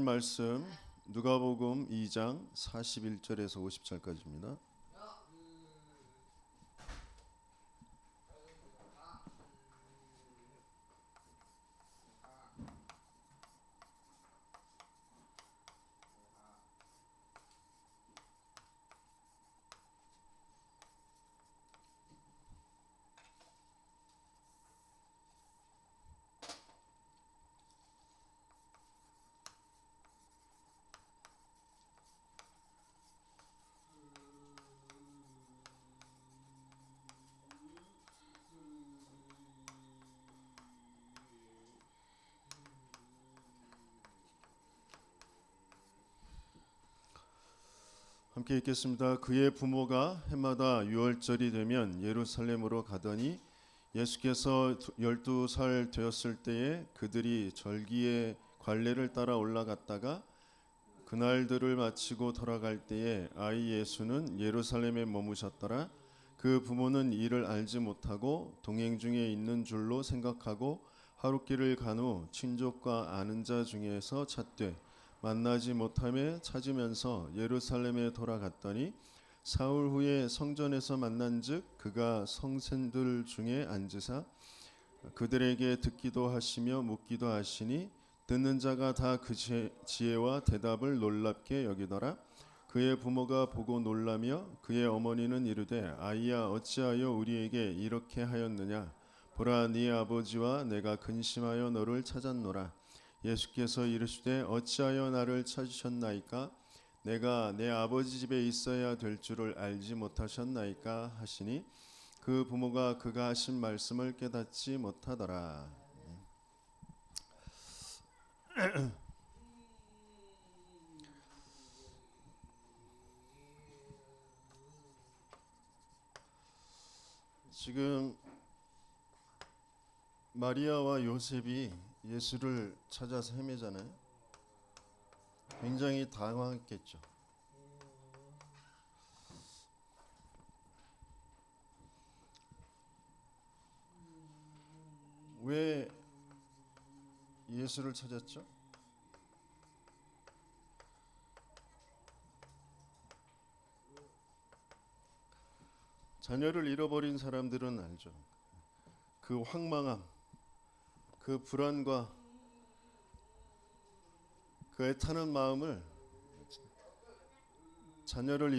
말씀 누가복음 2장 41절에서 50절까지입니다. 함께 읽겠습니다. 그의 부모가 해마다 유월절이 되면 예루살렘으로 가더니 예수께서 12살 되었을 때에 그들이 절기의 관례를 따라 올라갔다가 그날들을 마치고 돌아갈 때에 아이 예수는 예루살렘에 머무셨더라. 그 부모는 이를 알지 못하고 동행 중에 있는 줄로 생각하고 하룻길을 간 후 친족과 아는 자 중에서 찾되 만나지 못하며 찾으면서 예루살렘에 돌아갔더니 사흘 후에 성전에서 만난즉 그가 성생들 중에 앉으사 그들에게 듣기도 하시며 묻기도 하시니 듣는 자가 다 그 지혜와 대답을 놀랍게 여기더라. 그의 부모가 보고 놀라며 그의 어머니는 이르되 아이야 어찌하여 우리에게 이렇게 하였느냐. 보라 네 아버지와 내가 근심하여 너를 찾았노라. 예수께서 이르시되 어찌하여 나를 찾으셨나이까. 내가 내 아버지 집에 있어야 될 줄을 알지 못하셨나이까 하시니 그 부모가 그가 하신 말씀을 깨닫지 못하더라. 지금 마리아와 요셉이 예수를 찾아서 헤매잖아요. 굉장히 당황했겠죠. 왜 예수를 찾았죠? 자녀를 잃어버린 사람들은 알죠. 그 황망함, 그 불안과 그 애타는 마음을 자녀를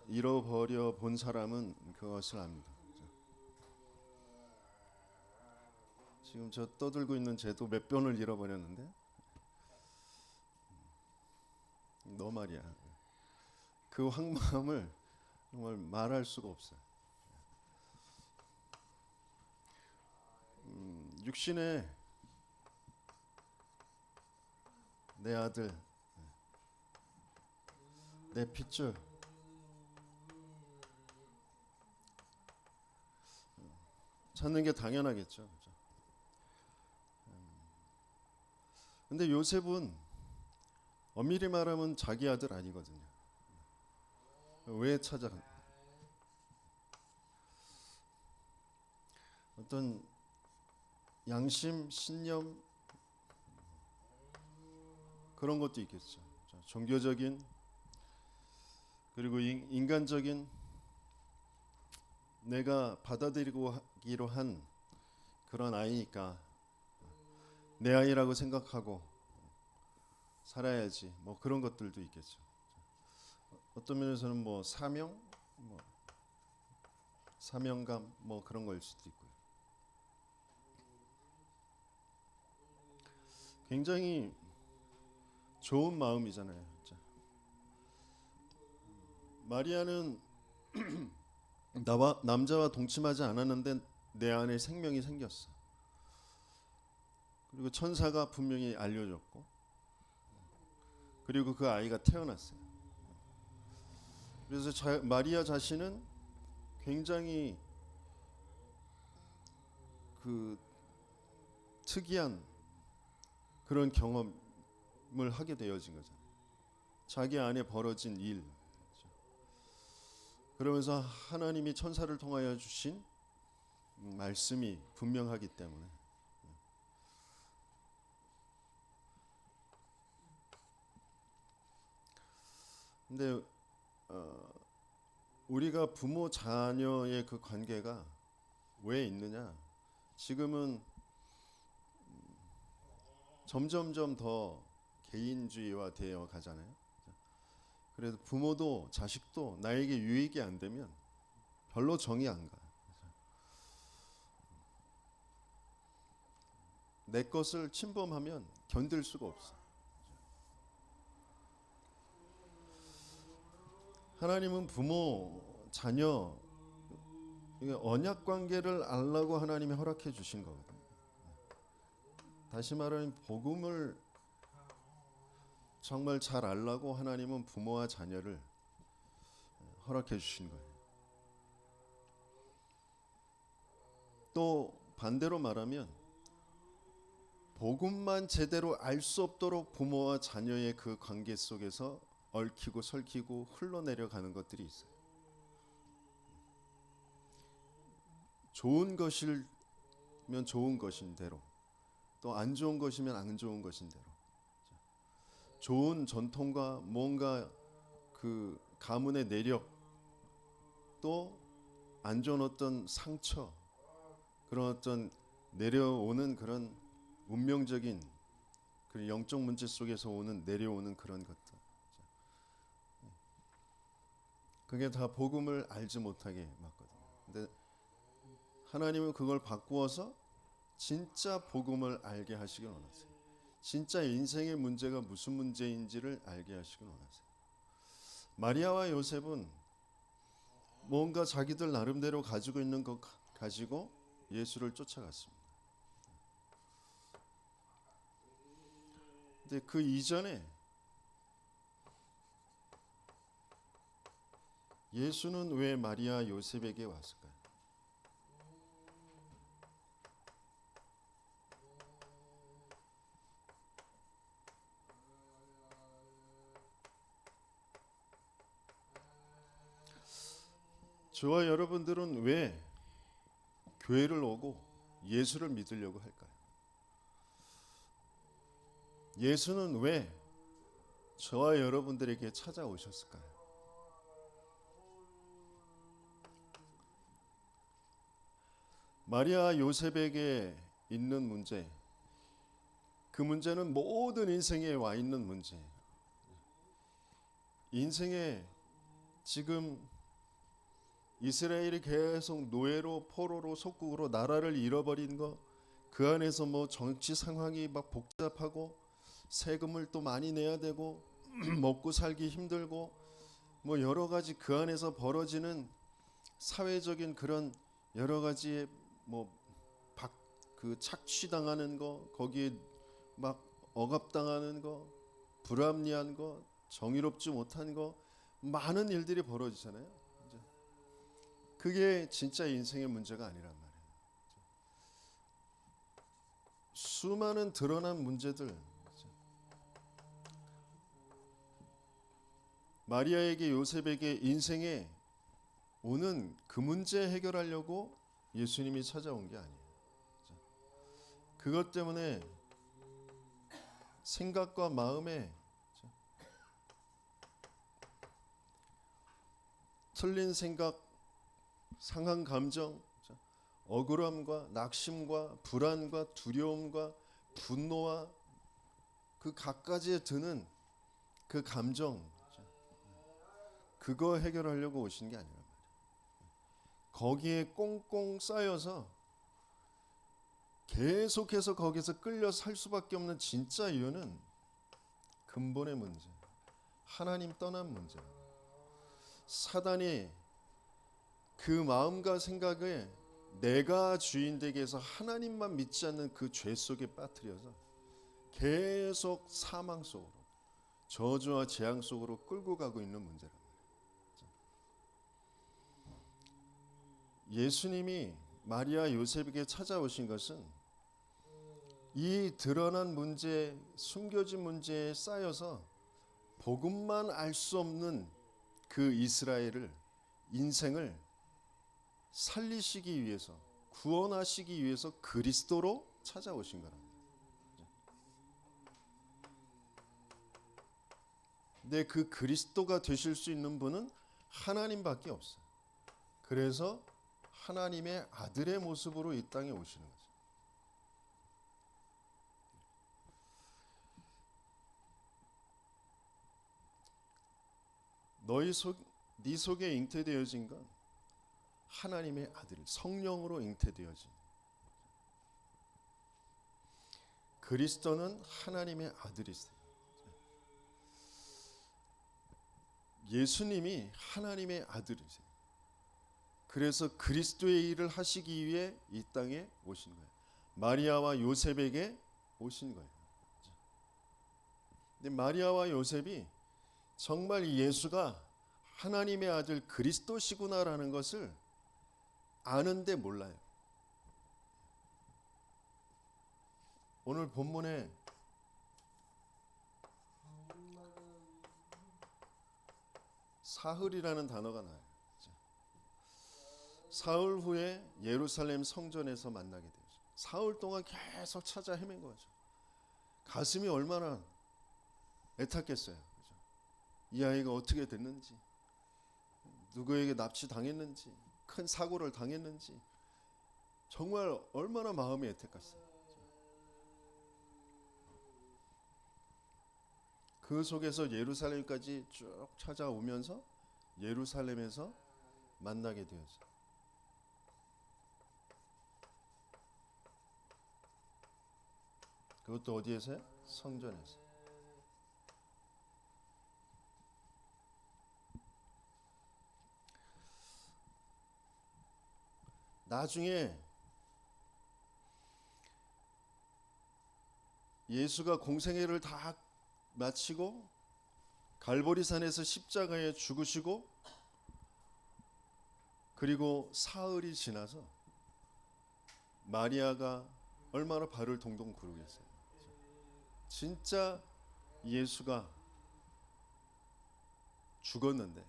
잃어버려 본 사람은 그것을 압니다. 지금 저 떠들고 있는 쟤도 몇 번을 잃어버렸는데 너 말이야. 그 황망함을 정말 말할 수가 없어요. 육신에 내 아들, 내 핏줄, 찾는 게 당연하겠죠. 근데 요셉은 엄밀히 말하면 자기 아들 아니거든요. 왜 찾아간? 어떤 양심, 신념 그런 것도 있겠죠. 종교적인 그리고 인간적인 내가 받아들이기로 한 그런 아이니까 내 아이라고 생각하고 살아야지. 뭐 그런 것들도 있겠죠. 어떤 면에서는 뭐 사명, 뭐 사명감, 뭐 그런 거일 수도 있고요. 굉장히 좋은 마음이잖아요. 진짜. 마리아는 나와 남자와 동침하지 않았는데 내 안에 생명이 생겼어. 그리고 천사가 분명히 알려줬고, 그리고 그 아이가 태어났어요. 그래서 마리아 자신은 굉장히 그 특이한 그런 경험을 하게 되어진 거잖아요. 자기 안에 벌어진 일. 그러면서 하나님이 천사를 통하여 주신 말씀이 분명하기 때문에 근데 우리가 부모 자녀의 그 관계가 왜 있느냐? 지금은 점점점 더 개인주의화 되어 가잖아요. 그래서 부모도 자식도 나에게 유익이 안 되면 별로 정이 안 가. 내 것을 침범하면 견딜 수가 없어. 하나님은 부모, 자녀, 이게 언약 관계를 알라고 하나님이 허락해 주신 거거든요. 다시 말하면 복음을 정말 잘 알라고 하나님은 부모와 자녀를 허락해 주신 거예요. 또 반대로 말하면 복음만 제대로 알 수 없도록 부모와 자녀의 그 관계 속에서 얽히고 설키고 흘러내려가는 것들이 있어요. 좋은 것이면 좋은 것인 대로, 또 안 좋은 것이면 안 좋은 것인 대로, 좋은 전통과 뭔가 그 가문의 내력, 또 안 좋은 어떤 상처, 그런 어떤 내려오는 그런 운명적인 그 영적 문제 속에서 오는 내려오는 그런 것들, 그게 다 복음을 알지 못하게 막거든요. 근데 하나님은 그걸 바꾸어서 진짜 복음을 알게 하시길 원하세요. 진짜 인생의 문제가 무슨 문제인지를 알게 하시길 원하세요. 마리아와 요셉은 뭔가 자기들 나름대로 가지고 있는 것 가지고 예수를 쫓아갔습니다. 근데 그 이전에 예수는 왜 마리아 요셉에게 왔을까요? 저와 여러분들은 왜 교회를 오고 예수를 믿으려고 할까요? 예수는 왜 저와 여러분들에게 찾아오셨을까요? 마리아 요셉에게 있는 문제, 그 문제는 모든 인생에 와 있는 문제예요. 인생에 지금 이스라엘이 계속 노예로 포로로 속국으로 나라를 잃어버린 거, 그 안에서 뭐 정치 상황이 막 복잡하고 세금을 또 많이 내야 되고 먹고 살기 힘들고 뭐 여러 가지 그 안에서 벌어지는 사회적인 그런 여러 가지의 그 착취당하는 거, 거기에 막 억압당하는 거, 불합리한 거, 정의롭지 못한 거, 많은 일들이 벌어지잖아요. 그게 진짜 인생의 문제가 아니란 말이에요. 수많은 드러난 문제들, 마리아에게 요셉에게 인생에 오는 그 문제 해결하려고 예수님이 찾아온 게 아니에요. 그것 때문에 생각과 마음에 틀린 생각, 상한 감정, 억울함과 낙심과 불안과 두려움과 분노와 그 갖가지에 드는 그 감정, 그거 해결하려고 오신 게 아니란 말이에요. 거기에 꽁꽁 쌓여서 계속해서 거기서 끌려 살 수밖에 없는 진짜 이유는 근본의 문제, 하나님 떠난 문제. 사단이 그 마음과 생각에 내가 주인 되게 해서 하나님만 믿지 않는 그 죄 속에 빠뜨려서 계속 사망 속으로, 저주와 재앙 속으로 끌고 가고 있는 문제란 말이에요. 예수님이 마리아 요셉에게 찾아오신 것은 이 드러난 문제, 숨겨진 문제에 쌓여서 복음만 알 수 없는 그 이스라엘을, 인생을 살리시기 위해서, 구원하시기 위해서 그리스도로 찾아오신 거랍니다. 근데 그 그리스도가 되실 수 있는 분은 하나님밖에 없어요. 그래서 하나님의 아들의 모습으로 이 땅에 오시는 거죠. 네 속에 잉태되어진 건 하나님의 아들 성령으로 잉태되어진 그리스도는 하나님의 아들이세요. 예수님이 하나님의 아들이세요. 그래서 그리스도의 일을 하시기 위해 이 땅에 오신 거예요. 마리아와 요셉에게 오신 거예요. 근데 마리아와 요셉이 정말 예수가 하나님의 아들 그리스도시구나라는 것을 아는데 몰라요. 오늘 본문에 사흘이라는 단어가 나와요. 사흘 후에 예루살렘 성전에서 만나게 되죠. 사흘 동안 계속 찾아 헤맨 거죠. 가슴이 얼마나 애탔겠어요. 그죠? 이 아이가 어떻게 됐는지, 누구에게 납치당했는지, 큰 사고를 당했는지 정말 얼마나 마음이 애탔겠어요. 그 속에서 예루살렘까지 쭉 찾아오면서 예루살렘에서 만나게 되었어요. 그것도 어디에서요? 성전에서. 나중에 예수가 공생애를 다 마치고 갈보리산에서 십자가에 죽으시고 그리고 사흘이 지나서 마리아가 얼마나 발을 동동 구르겠어요. 진짜 예수가 죽었는데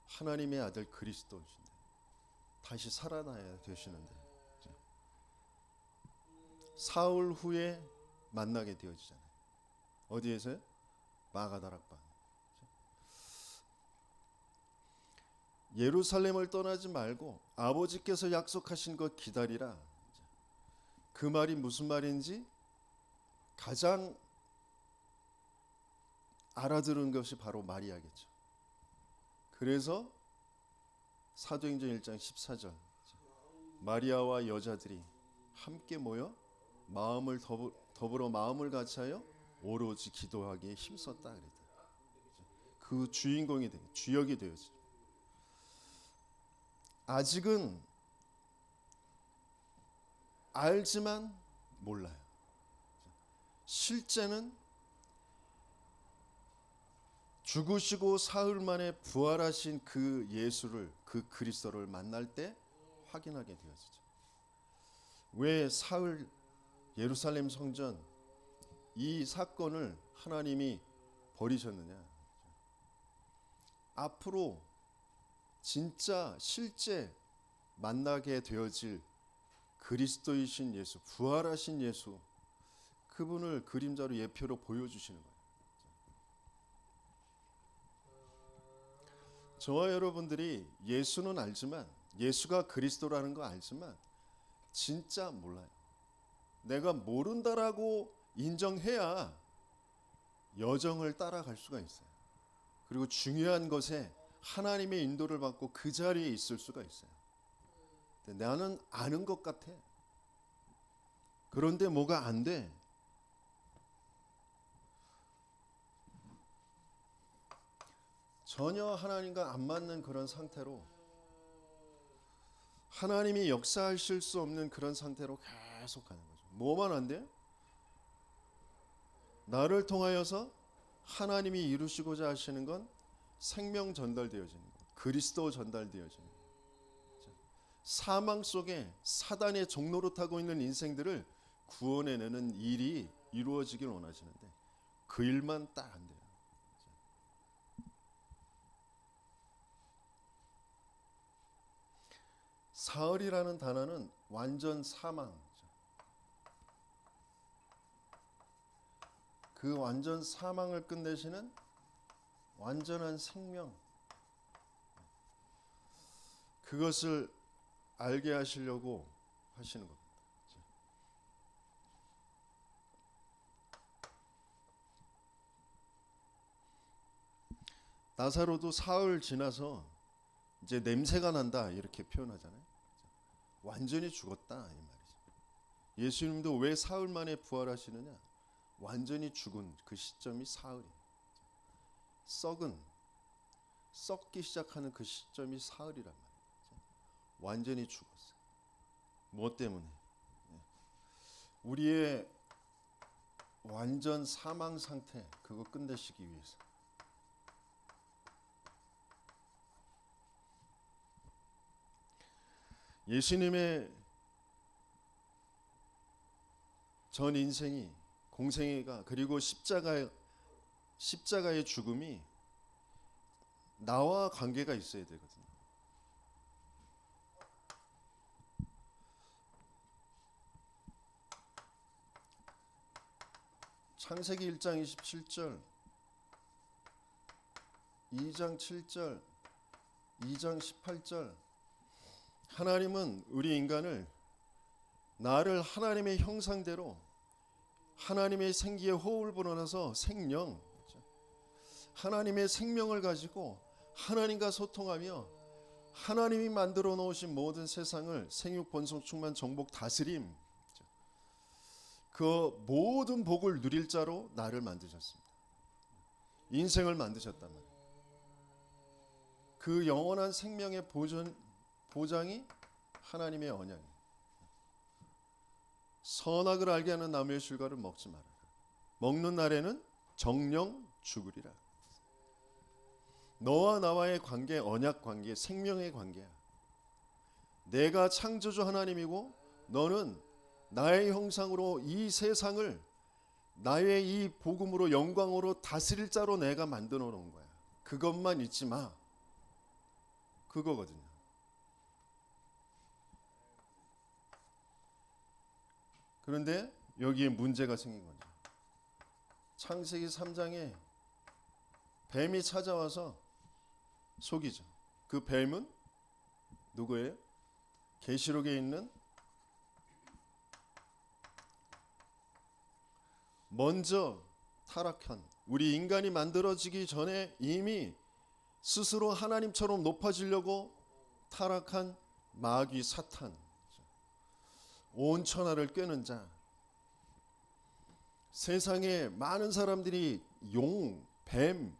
하나님의 아들 그리스도이신데 다시 살아나야 되시는데 사흘 후에 만나게 되어지잖아요. 어디에서요? 마가다락방. 예루살렘을 떠나지 말고 아버지께서 약속하신 것 기다리라. 그 말이 무슨 말인지 가장 알아들은 것이 바로 마리아겠죠. 그래서 사도행전 1장 14절 마리아와 여자들이 함께 모여 마음을 더불어 마음을 같이하여 오로지 기도하기에 힘썼다 그랬다. 그 주인공이 주역이 되었죠. 아직은 알지만 몰라요. 실제는 죽으시고 사흘 만에 부활하신 그 예수를, 그 그리스도를 만날 때 확인하게 되어지죠. 왜 사흘 예루살렘 성전 이 사건을 하나님이 버리셨느냐? 앞으로 진짜 실제 만나게 되어질 그리스도이신 예수, 부활하신 예수, 그분을 그림자로 예표로 보여주시는 거예요. 저와 여러분들이 예수는 알지만, 예수가 그리스도라는 거 알지만 진짜 몰라요. 내가 모른다라고 인정해야 여정을 따라갈 수가 있어요. 그리고 중요한 것에 하나님의 인도를 받고 그 자리에 있을 수가 있어요. 근데 나는 아는 것 같아. 그런데 뭐가 안 돼. 전혀 하나님과 안 맞는 그런 상태로 하나님이 역사하실 수 없는 그런 상태로 계속 가는 거죠. 뭐만 안 돼요? 나를 통하여서 하나님이 이루시고자 하시는 건 생명 전달되어지는 것, 그리스도 전달되어지는 것. 사망 속에 사단의 종로로 타고 있는 인생들을 구원해내는 일이 이루어지길 원하시는데 그 일만 딱 안 돼요. 사흘이라는 단어는 완전 사망. 그 완전 사망을 끝내시는 완전한 생명, 그것을 알게 하시려고 하시는 겁니다. 나사로도 사흘 지나서 이제 냄새가 난다 이렇게 표현하잖아요. 완전히 죽었다 이 말이죠. 예수님도 왜 사흘 만에 부활하시느냐? 완전히 죽은 그 시점이 사흘이에요. 썩기 시작하는 그 시점이 사흘이란 말이에요. 완전히 죽었어요. 무엇 때문에? 우리의 완전 사망 상태 그거 끝내시기 위해서. 예수님의 전 인생이 공생애가 그리고 십자가의 죽음이 나와 관계가 있어야 되거든요. 창세기 1장 27절, 2장 7절, 2장 18절 하나님은 우리 인간을 나를 하나님의 형상대로 하나님의 생기에 호흡을 불어넣어서 생명, 하나님의 생명을 가지고 하나님과 소통하며 하나님이 만들어 놓으신 모든 세상을 생육 번성 충만 정복 다스림 그 모든 복을 누릴 자로 나를 만드셨습니다. 인생을 만드셨단 말이에요. 그 영원한 생명의 보장이 하나님의 언약이에요. 선악을 알게 하는 나무의 실과를 먹지 말아라. 먹는 날에는 정령 죽으리라. 너와 나와의 관계, 언약 관계, 생명의 관계야. 내가 창조주 하나님이고 너는 나의 형상으로 이 세상을 나의 이 복음으로 영광으로 다스릴 자로 내가 만들어 놓은 거야. 그것만 잊지 마. 그거거든요. 그런데 여기에 문제가 생긴 거죠. 창세기 3장에 뱀이 찾아와서 속이죠. 그 뱀은 누구예요? 계시록에 있는 먼저 타락한 우리 인간이 만들어지기 전에 이미 스스로 하나님처럼 높아지려고 타락한 마귀 사탄, 온 천하를 꿰는 자. 세상에 많은 사람들이 용, 뱀,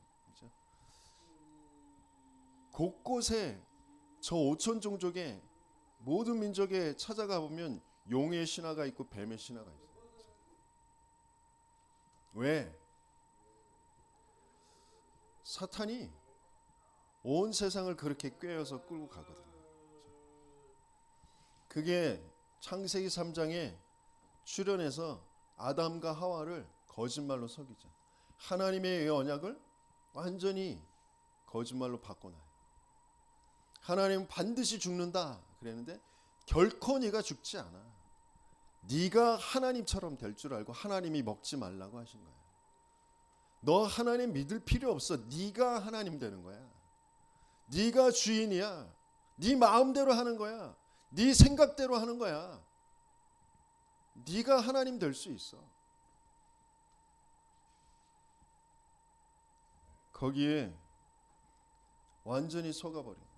곳곳에 저 오천 종족의 모든 민족에 찾아가 보면 용의 신화가 있고 뱀의 신화가 있어요. 왜? 사탄이 온 세상을 그렇게 꿰어서 끌고 가거든요. 그게 창세기 3장에 출현해서 아담과 하와를 거짓말로 속이죠. 하나님의 언약을 완전히 거짓말로 바꿔놔요. 하나님은 반드시 죽는다 그랬는데 결코 네가 죽지 않아. 네가 하나님처럼 될 줄 알고 하나님이 먹지 말라고 하신 거야. 너 하나님 믿을 필요 없어. 네가 하나님 되는 거야. 네가 주인이야. 네 마음대로 하는 거야. 네 생각대로 하는 거야. 네가 하나님 될 수 있어. 거기에 완전히 속아버린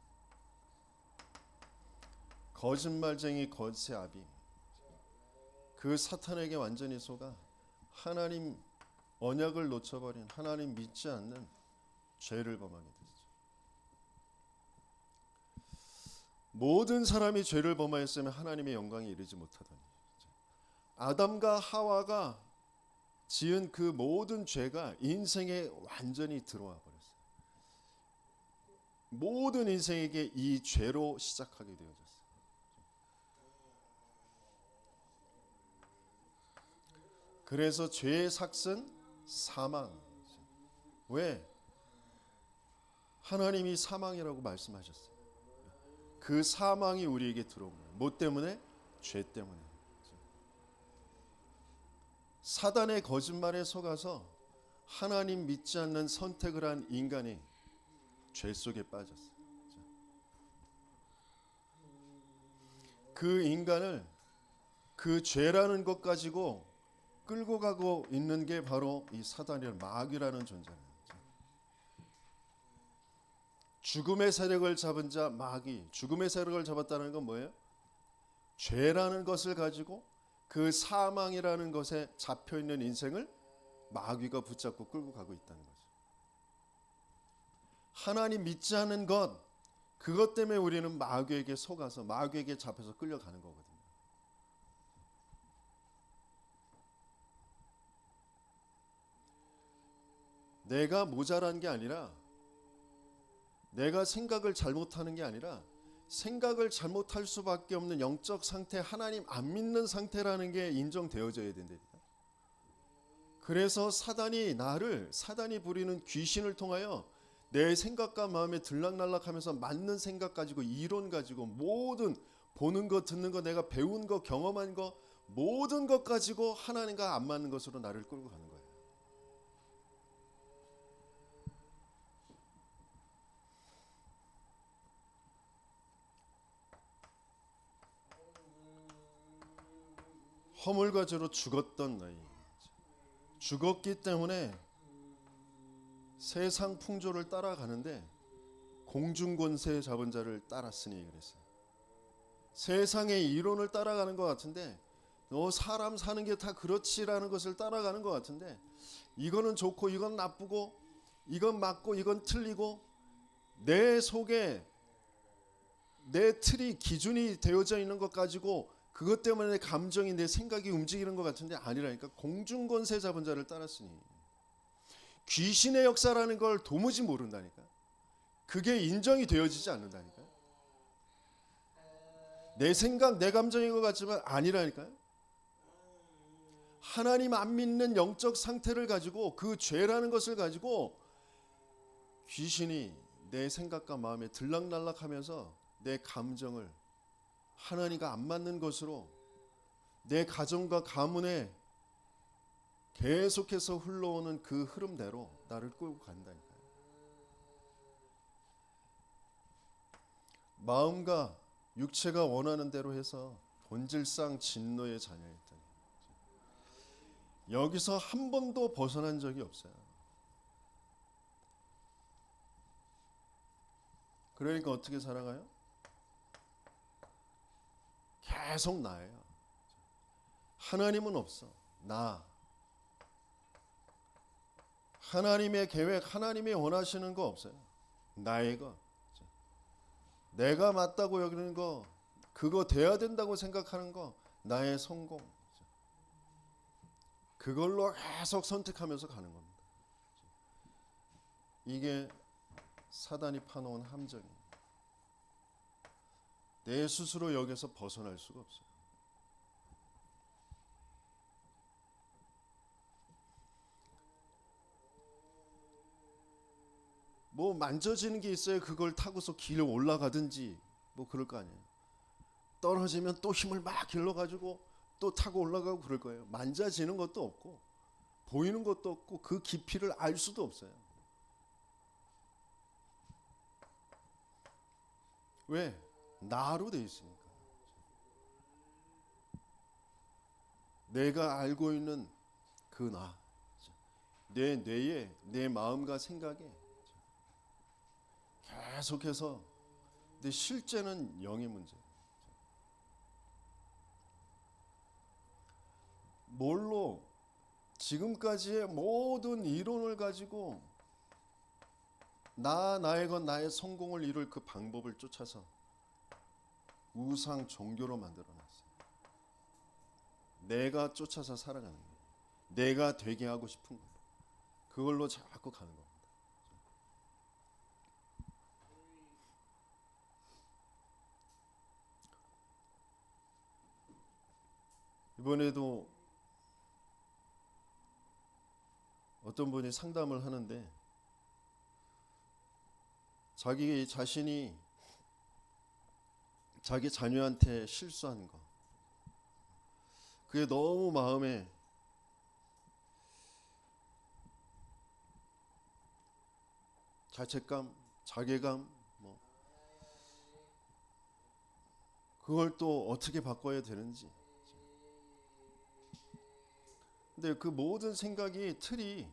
거짓말쟁이 거짓의 아비, 그 사탄에게 완전히 속아 하나님 언약을 놓쳐버린, 하나님 믿지 않는 죄를 범하게 됐죠. 모든 사람이 죄를 범하였으면 하나님의 영광에 이르지 못하더니 아담과 하와가 지은 그 모든 죄가 인생에 완전히 들어와 버렸어요. 모든 인생에게 이 죄로 시작하게 되어졌어요. 그래서 죄의 삭은 사망. 왜? 하나님이 사망이라고 말씀하셨어요. 그 사망이 우리에게 들어온 거예요. 뭐 때문에? 죄 때문에. 사단의 거짓말에 속아서 하나님 믿지 않는 선택을 한 인간이 죄 속에 빠졌어요. 그 인간을 그 죄라는 것 가지고 끌고 가고 있는 게 바로 이 사단이라는 마귀라는 존재예요. 죽음의 세력을 잡은 자 마귀. 죽음의 세력을 잡았다는 건 뭐예요? 죄라는 것을 가지고 그 사망이라는 것에 잡혀 있는 인생을 마귀가 붙잡고 끌고 가고 있다는 거죠. 하나님 믿지 않는 것, 그것 때문에 우리는 마귀에게 속아서 마귀에게 잡혀서 끌려가는 거거든요. 내가 모자란 게 아니라, 내가 생각을 잘못하는 게 아니라, 생각을 잘못할 수밖에 없는 영적 상태, 하나님 안 믿는 상태라는 게 인정되어져야 된다니까. 그래서 사단이 부리는 귀신을 통하여 내 생각과 마음에 들락날락하면서 맞는 생각 가지고, 이론 가지고, 모든 보는 거, 듣는 거, 내가 배운 거, 경험한 거, 모든 것 가지고 하나님과 안 맞는 것으로 나를 끌고 가는 거예요. 허물과 죄로 죽었던 너희, 죽었기 때문에 세상 풍조를 따라가는데 공중권세 잡은 자를 따랐으니 그랬어요. 세상의 이론을 따라가는 것 같은데, 사람 사는 게 다 그렇지라는 것을 따라가는 것 같은데, 이거는 좋고 이건 나쁘고, 이건 맞고 이건 틀리고, 내 속에 내 틀이 기준이 되어져 있는 것 가지고 그것 때문에 내 감정이, 내 생각이 움직이는 것 같은데 아니라니까. 공중권세 잡은 자를 따랐으니. 귀신의 역사라는 걸 도무지 모른다니까. 그게 인정이 되어지지 않는다니까. 내 생각, 내 감정인 것 같지만 아니라니까요. 하나님 안 믿는 영적 상태를 가지고, 그 죄라는 것을 가지고 귀신이 내 생각과 마음에 들락날락하면서 내 감정을 하나님과 안 맞는 것으로, 내 가정과 가문에 계속해서 흘러오는 그 흐름대로 나를 끌고 간다니까요. 마음과 육체가 원하는 대로 해서 본질상 진노의 자녀였더니 여기서 한 번도 벗어난 적이 없어요. 그러니까 어떻게 살아가요? 계속 나예요. 하나님은 없어. 나. 하나님의 계획, 하나님이 원하시는 거 없어요. 나의 거. 내가 맞다고 여기는 거, 그거 돼야 된다고 생각하는 거, 나의 성공. 그걸로 계속 선택하면서 가는 겁니다. 이게 사단이 파놓은 함정이에요. 내 스스로 여기서 벗어날 수가 없어요. 뭐 만져지는 게 있어야 그걸 타고서 길을 올라가든지 뭐 그럴 거 아니에요. 떨어지면 또 힘을 막 길러가지고 또 타고 올라가고 그럴 거예요. 만져지는 것도 없고 보이는 것도 없고 그 깊이를 알 수도 없어요. 왜? 나로 돼 있으니까. 내가 알고 있는 그 나, 내 뇌에, 내 마음과 생각에 계속해서, 근데 실제는 영의 문제. 뭘로 지금까지의 모든 이론을 가지고 나의 것, 나의 성공을 이룰 그 방법을 쫓아서 우상 종교로 만들어놨어요. 내가 쫓아서 살아가는 거예요. 내가 되게 하고 싶은 거, 그걸로 자꾸 가는 겁니다. 이번에도 어떤 분이 상담을 하는데 자기 자신이 자기 자녀한테 실수한 거, 그게 너무 마음에 자책감, 자괴감, 뭐 그걸 또 어떻게 바꿔야 되는지. 근데 그 모든 생각이 틀이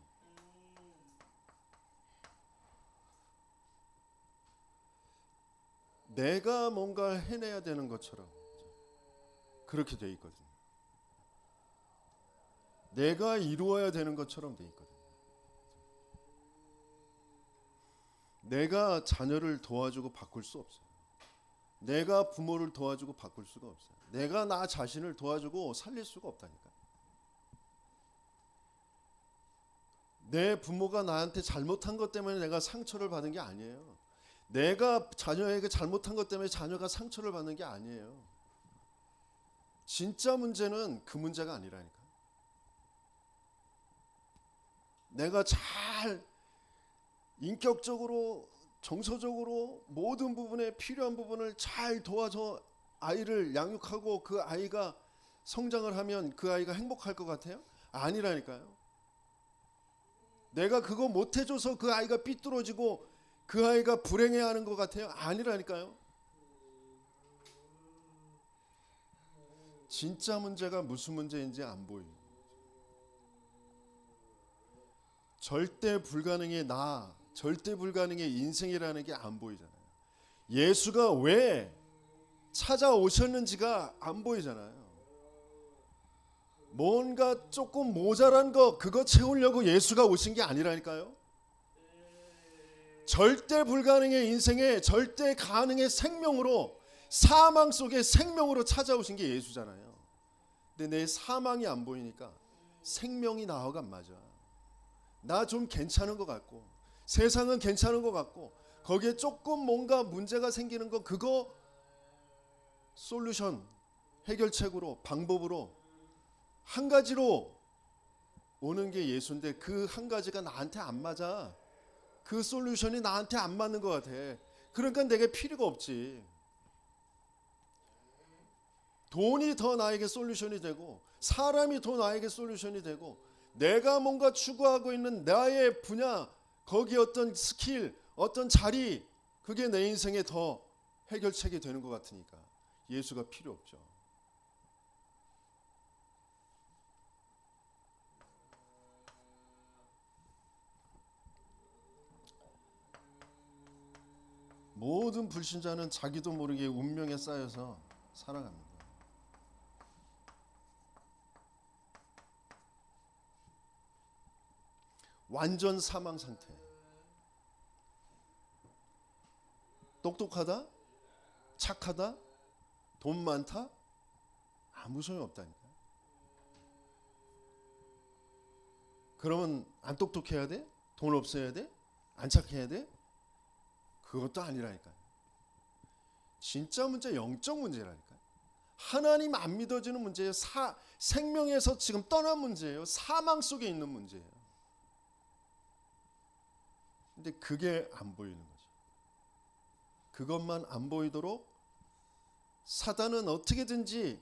내가 뭔가를 해내야 되는 것처럼 그렇게 돼 있거든요. 내가 이루어야 되는 것처럼 돼 있거든요. 내가 자녀를 도와주고 바꿀 수 없어요. 내가 부모를 도와주고 바꿀 수가 없어요. 내가 나 자신을 도와주고 살릴 수가 없다니까. 내 부모가 나한테 잘못한 것 때문에 내가 상처를 받은 게 아니에요. 내가 자녀에게 잘못한 것 때문에 자녀가 상처를 받는 게 아니에요. 진짜 문제는 그 문제가 아니라니까. 내가 잘 인격적으로 정서적으로 모든 부분에 필요한 부분을 잘 도와줘 아이를 양육하고 그 아이가 성장을 하면 그 아이가 행복할 것 같아요? 아니라니까요. 내가 그거 못 해줘서 그 아이가 삐뚤어지고 그 아이가 불행해하는 것 같아요? 아니라니까요. 진짜 문제가 무슨 문제인지 안 보여요. 절대 불가능의 나, 절대 불가능의 인생이라는 게 안 보이잖아요. 예수가 왜 찾아오셨는지가 안 보이잖아요. 뭔가 조금 모자란 거 그거 채우려고 예수가 오신 게 아니라니까요. 절대 불가능의 인생에 절대 가능의 생명으로, 사망 속의 생명으로 찾아오신 게 예수잖아요. 근데 내 사망이 안 보이니까 생명이 나하고 안 맞아. 나 좀 괜찮은 것 같고 세상은 괜찮은 것 같고 거기에 조금 뭔가 문제가 생기는 거 그거 솔루션, 해결책으로, 방법으로 한 가지로 오는 게 예수인데 그 한 가지가 나한테 안 맞아. 그 솔루션이 나한테 안 맞는 것 같아. 그러니까 내게 필요가 없지. 돈이 더 나에게 솔루션이 되고 사람이 더 나에게 솔루션이 되고 내가 뭔가 추구하고 있는 나의 분야, 거기 어떤 스킬, 어떤 자리, 그게 내 인생에 더 해결책이 되는 것 같으니까 예수가 필요 없죠. 모든 불신자는 자기도 모르게 운명에 쌓여서 살아갑니다. 완전 사망 상태. 똑똑하다? 착하다? 돈 많다? 아무 소용 없다니까. 그러면 안 똑똑해야 돼? 돈 없어야 돼? 안 착해야 돼? 그것도 아니라니까. 진짜 문제 영적 문제라니까. 하나님 안 믿어지는 문제예요. 생명에서 지금 떠난 문제예요. 사망 속에 있는 문제예요. 근데 그게 안 보이는 거죠. 그것만 안 보이도록 사단은 어떻게든지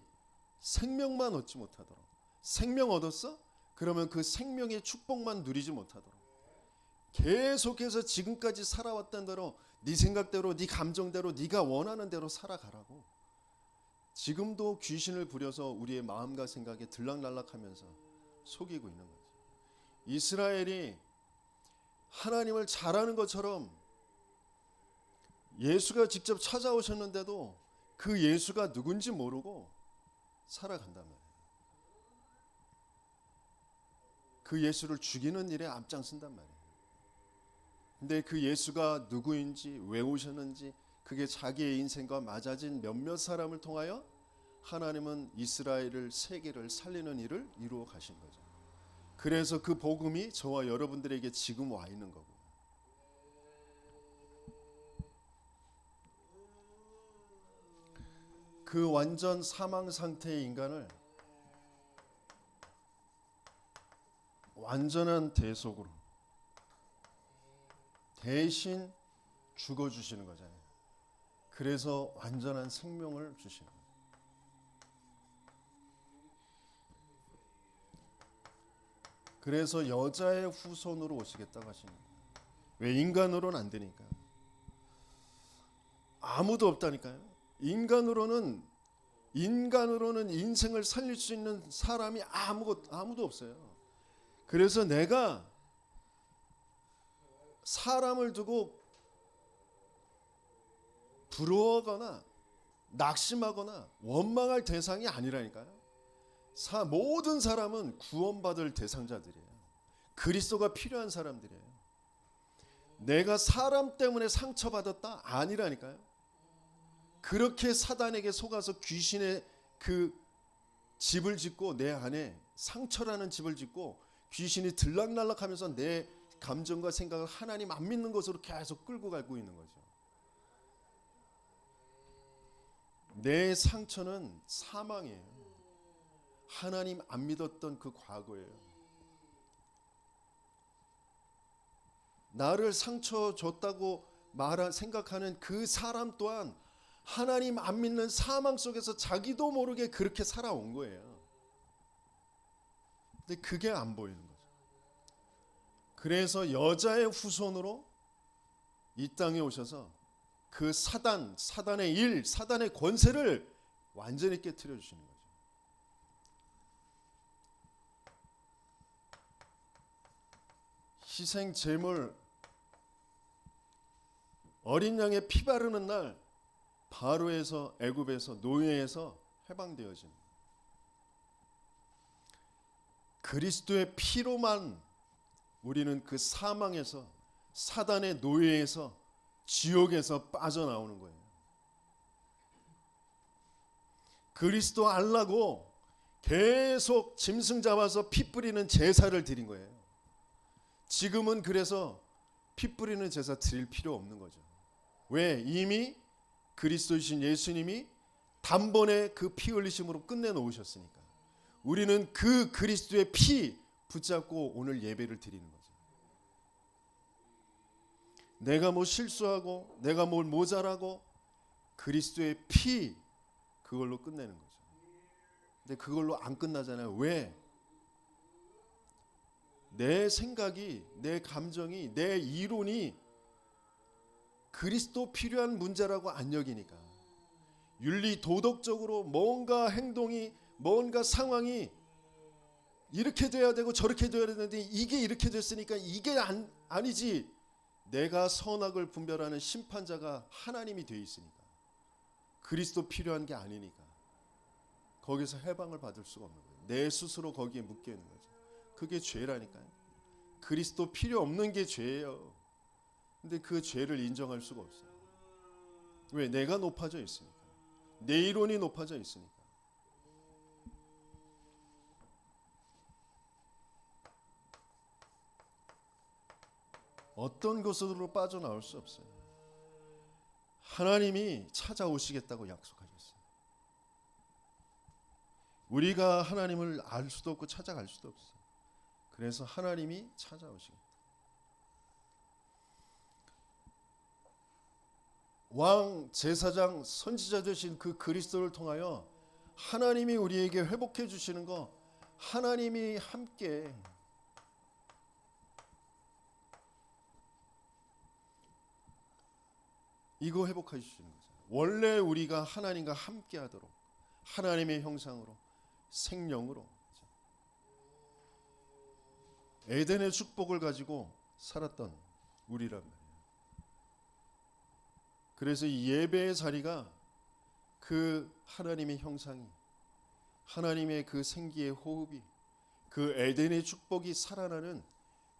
생명만 얻지 못하도록. 생명 얻었어? 그러면 그 생명의 축복만 누리지 못하도록 계속해서 지금까지 살아왔던 대로 네 생각대로 네 감정대로 네가 원하는 대로 살아가라고. 지금도 귀신을 부려서 우리의 마음과 생각에 들락날락하면서 속이고 있는 거죠. 이스라엘이 하나님을 잘 아는 것처럼 예수가 직접 찾아오셨는데도 그 예수가 누군지 모르고 살아간단 말이에요. 그 예수를 죽이는 일에 앞장선단 말이에요. 근데 그 예수가 누구인지 왜 오셨는지 그게 자기의 인생과 맞아진 몇몇 사람을 통하여 하나님은 이스라엘을 세계를 살리는 일을 이루어 가신 거죠. 그래서 그 복음이 저와 여러분들에게 지금 와 있는 거고. 그 완전 사망 상태의 인간을 완전한 대속으로 대신 죽어주시는 거잖아요. 그래서 완전한 생명을 주시는 거예요. 그래서 여자의 후손으로 오시겠다고 하시는 거예요. 왜? 인간으로는 안 되니까. 아무도 없다니까요. 인간으로는 인생을 살릴 수 있는 사람이 아무도 없어요. 그래서 내가 사람을 두고 부러워하거나 낙심하거나 원망할 대상이 아니라니까요. 모든 사람은 구원받을 대상자들이에요. 그리스도가 필요한 사람들이에요. 내가 사람 때문에 상처받았다? 아니라니까요. 그렇게 사단에게 속아서 귀신의 그 집을 짓고 내 안에 상처라는 집을 짓고 귀신이 들락날락하면서 내 감정과 생각을 하나님 안 믿는 것으로 계속 끌고 가고 있는 거죠. 내 상처는 사망이에요. 하나님 안 믿었던 그 과거예요. 나를 상처 줬다고 생각하는 그 사람 또한 하나님 안 믿는 사망 속에서 자기도 모르게 그렇게 살아온 거예요. 근데 그게 안 보이는 거죠. 그래서 여자의 후손으로 이 땅에 오셔서 그 사단의 일, 사단의 권세를 완전히 깨트려 주시는 거죠. 희생 제물 어린 양의 피 바르는 날 바로에서 애굽에서 노예에서 해방되어진 그리스도의 피로만 우리는 그 사망에서 사단의 노예에서 지옥에서 빠져나오는 거예요. 그리스도 알라고 계속 짐승 잡아서 피 뿌리는 제사를 드린 거예요. 지금은 그래서 피 뿌리는 제사 드릴 필요 없는 거죠. 왜? 이미 그리스도이신 예수님이 단번에 그 피 흘리심으로 끝내놓으셨으니까. 우리는 그 그리스도의 피 붙잡고 오늘 예배를 드리는 거죠. 내가 뭐 실수하고 내가 뭘 모자라고 그리스도의 피 그걸로 끝내는 거죠. 근데 그걸로 안 끝나잖아요. 왜? 내 생각이, 내 감정이, 내 이론이 그리스도 필요한 문제라고 안 여기니까. 윤리 도덕적으로 뭔가 행동이, 뭔가 상황이 이렇게 돼야 되고 저렇게 돼야 되는데 이게 이렇게 됐으니까 이게 아니지. 내가 선악을 분별하는 심판자가 하나님이 돼 있으니까. 그리스도 필요한 게 아니니까. 거기서 해방을 받을 수가 없는 거예요. 내 스스로 거기에 묶여 있는 거죠. 그게 죄라니까요. 그리스도 필요 없는 게 죄예요. 근데 그 죄를 인정할 수가 없어요. 왜? 내가 높아져 있으니까. 내 이론이 높아져 있으니까. 어떤 것으로 빠져나올 수 없어요. 하나님이 찾아오시겠다고 약속하셨어요. 우리가 하나님을 알 수도 없고 찾아갈 수도 없어요. 그래서 하나님이 찾아오시겠다. 왕, 제사장, 선지자 되신 그 그리스도를 통하여 하나님이 우리에게 회복해 주시는 거, 하나님이 함께 이거 회복해 주시는 거죠. 원래 우리가 하나님과 함께 하도록 하나님의 형상으로 생명으로 에덴의 축복을 가지고 살았던 우리란 말이에요. 그래서 이 예배의 자리가 그 하나님의 형상이, 하나님의 그 생기의 호흡이, 그 에덴의 축복이 살아나는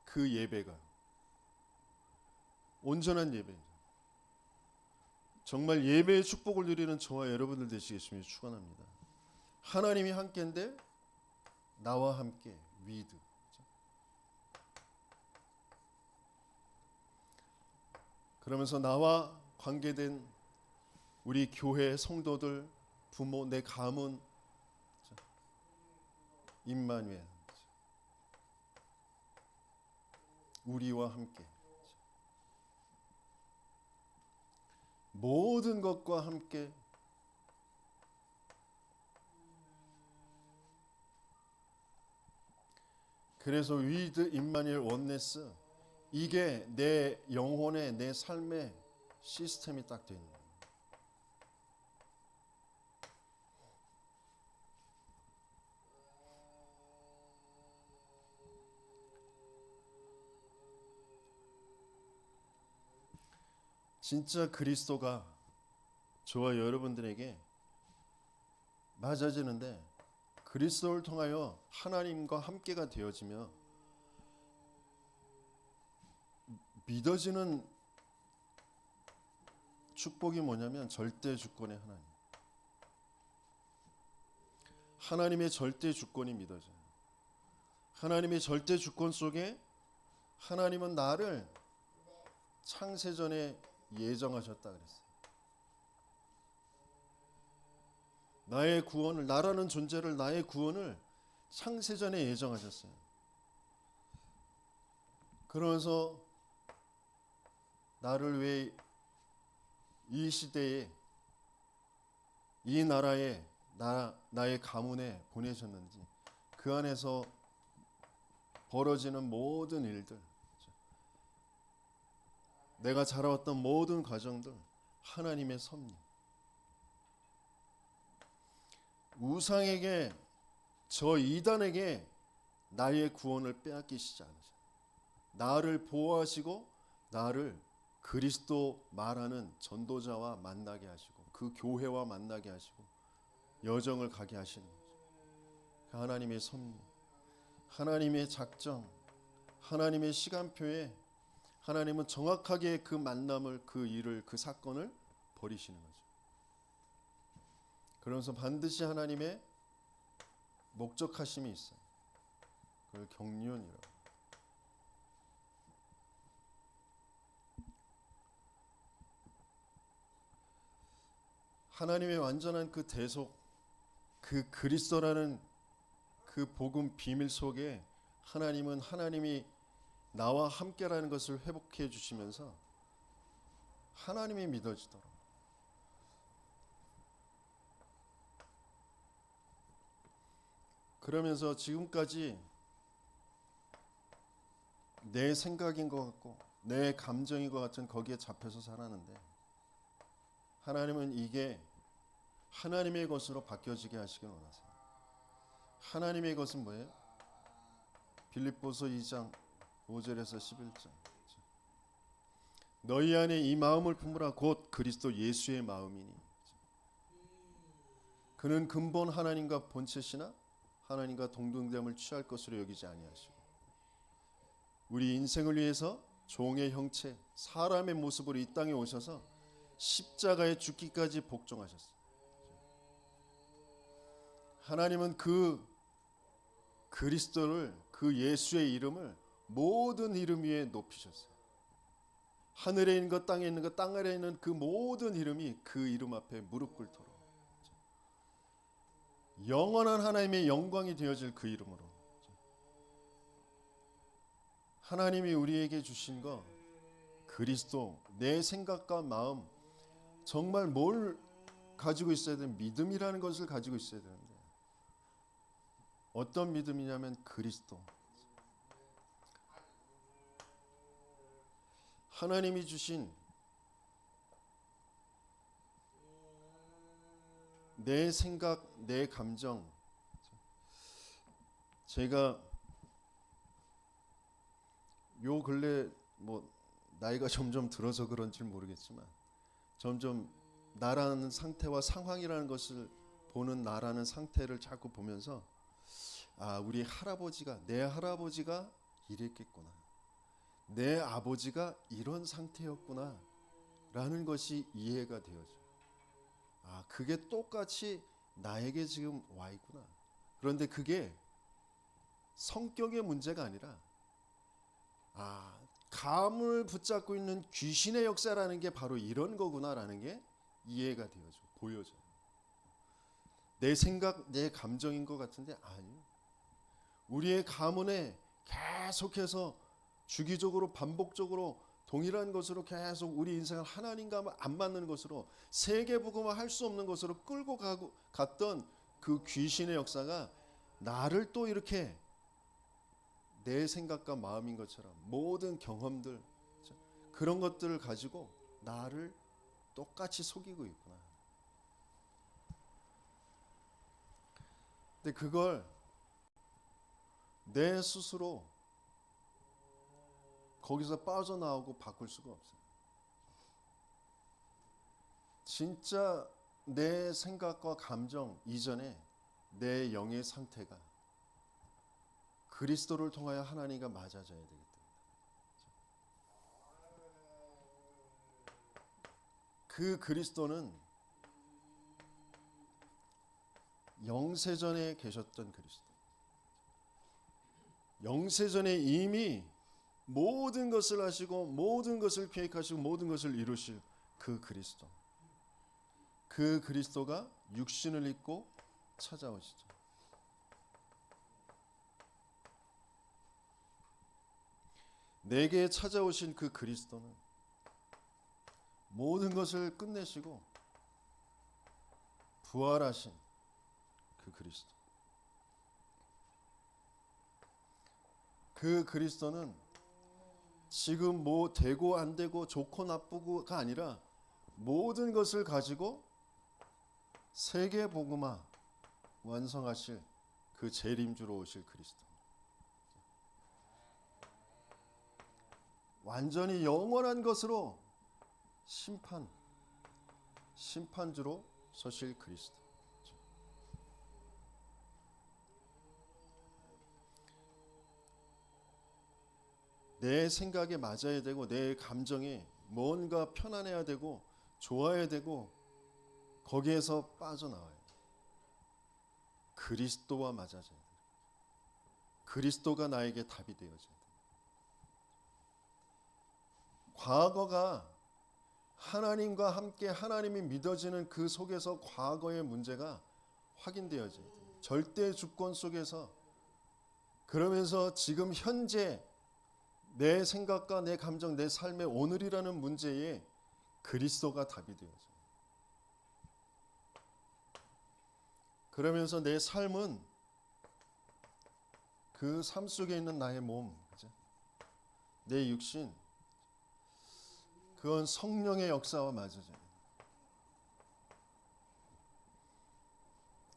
그 예배가 온전한 예배입니다. 정말 예배의 축복을 누리는 저와 여러분들 되시겠음을 축원합니다. 하나님이 함께인데 나와 함께 위드. 그러면서 나와 관계된 우리 교회 성도들, 부모, 내 가문, 임마누엘, 우리와 함께 모든 것과 함께 그래서 위드 임마누엘 원네스 이게 내 영혼의 내 삶의 시스템이 딱 돼 있는 거예요. 진짜 그리스도가 저와 여러분들에게 맞아지는데 그리스도를 통하여 하나님과 함께가 되어지며 믿어지는 축복이 뭐냐면 절대 주권의 하나님. 하나님의 절대 주권이 믿어져요. 하나님의 절대 주권 속에 하나님은 나를 창세전에 예정하셨다 그랬어요. 나의 구원을, 나라는 존재를, 나의 구원을 창세전에 예정하셨어요. 그러면서 나를 왜 이 시대에 이 나라에 나의 가문에 보내셨는지, 그 안에서 벌어지는 모든 일들, 내가 자라왔던 모든 과정들, 하나님의 섭리. 우상에게, 저 이단에게 나의 구원을 빼앗기시지 않으셔. 나를 보호하시고 나를 그리스도 말하는 전도자와 만나게 하시고 그 교회와 만나게 하시고 여정을 가게 하시는 거죠. 하나님의 섭리, 하나님의 작정, 하나님의 시간표에 하나님은 정확하게 그 만남을, 그 일을, 그 사건을 벌이시는 거죠. 그러면서 반드시 하나님의 목적하심이 있어요. 그걸 경륜이라고. 하나님의 완전한 그 대속, 그 그리스도라는 그 복음 비밀 속에 하나님은 하나님이 나와 함께라는 것을 회복해 주시면서 하나님이 믿어지도록, 그러면서 지금까지 내 생각인 것 같고 내 감정인 것 같은 거기에 잡혀서 살았는데 하나님은 이게 하나님의 것으로 바뀌어지게 하시길 원하세요. 하나님의 것은 뭐예요? 빌립보서 2장 5절에서 11절. 너희 안에 이 마음을 품으라 곧 그리스도 예수의 마음이니. 그는 근본 하나님과 본체시나 하나님과 동등됨을 취할 것으로 여기지 아니하시고 우리 인생을 위해서 종의 형체, 사람의 모습으로 이 땅에 오셔서 십자가에 죽기까지 복종하셨어요. 하나님은 그 그리스도를, 그 예수의 이름을 모든 이름 위에 높이셨어요. 하늘에 있는 것, 땅에 있는 것, 땅 아래에 있는 그 모든 이름이 그 이름 앞에 무릎 꿇도록 영원한 하나님의 영광이 되어질 그 이름으로 하나님이 우리에게 주신 것, 그리스도, 내 생각과 마음, 정말 뭘 가지고 있어야 되는 믿음이라는 것을 가지고 있어야 되는데 어떤 믿음이냐면 그리스도. 하나님이 주신 내 생각, 내 감정. 제가 요 근래 뭐 나이가 점점 들어서 그런지 모르겠지만 점점 나라는 상태와 상황이라는 것을 보는 나라는 상태를 자꾸 보면서 아, 우리 할아버지가, 내 할아버지가 이랬겠구나, 내 아버지가 이런 상태였구나 라는 것이 이해가 되어져. 아, 그게 똑같이 나에게 지금 와 있구나. 그런데 그게 성격의 문제가 아니라 아, 감을 붙잡고 있는 귀신의 역사라는 게 바로 이런 거구나라는 게 이해가 되어져, 보여져. 내 생각, 내 감정인 것 같은데 아니요. 우리의 가문에 계속해서 주기적으로 반복적으로 동일한 것으로 계속 우리 인생을 하나님과 안 맞는 것으로 세계복음화 할 수 없는 것으로 끌고 갔던 그 귀신의 역사가 나를 또 이렇게 내 생각과 마음인 것처럼 모든 경험들, 그런 것들을 가지고 나를 똑같이 속이고 있구나. 근데 그걸 내 스스로 거기서 빠져나오고 바꿀 수가 없어요. 진짜 내 생각과 감정 이전에 내 영의 상태가 그리스도를 통하여 하나님과 맞아져야 되기 때문에, 그 그리스도는 영세전에 계셨던 그리스도, 영세전에 이미 모든 것을 하시고 모든 것을 계획하시고 모든 것을 이루실 그 그리스도, 그 그리스도가 육신을 입고 찾아오시죠. 내게 찾아오신 그 그리스도는 모든 것을 끝내시고 부활하신 그 그리스도, 그 그리스도는 지금 뭐 되고 안 되고 좋고 나쁘고가 아니라 모든 것을 가지고 세계 복음화 완성하실 그 재림주로 오실 그리스도, 완전히 영원한 것으로 심판주로 서실 그리스도. 내 생각에 맞아야 되고 내 감정에 뭔가 편안해야 되고 좋아야 되고 거기에서 빠져나와야 돼. 그리스도와 맞아져야 돼. 그리스도가 나에게 답이 되어져야 돼. 과거가 하나님과 함께 하나님이 믿어지는 그 속에서 과거의 문제가 확인되어져야 돼. 절대 주권 속에서, 그러면서 지금 현재 내 생각과 내 감정, 내 삶의 오늘이라는 문제에 그리스도가 답이 되어져. 그러면서 내 삶은 그 삶 속에 있는 나의 몸, 내 육신, 그건 성령의 역사와 맞아져요.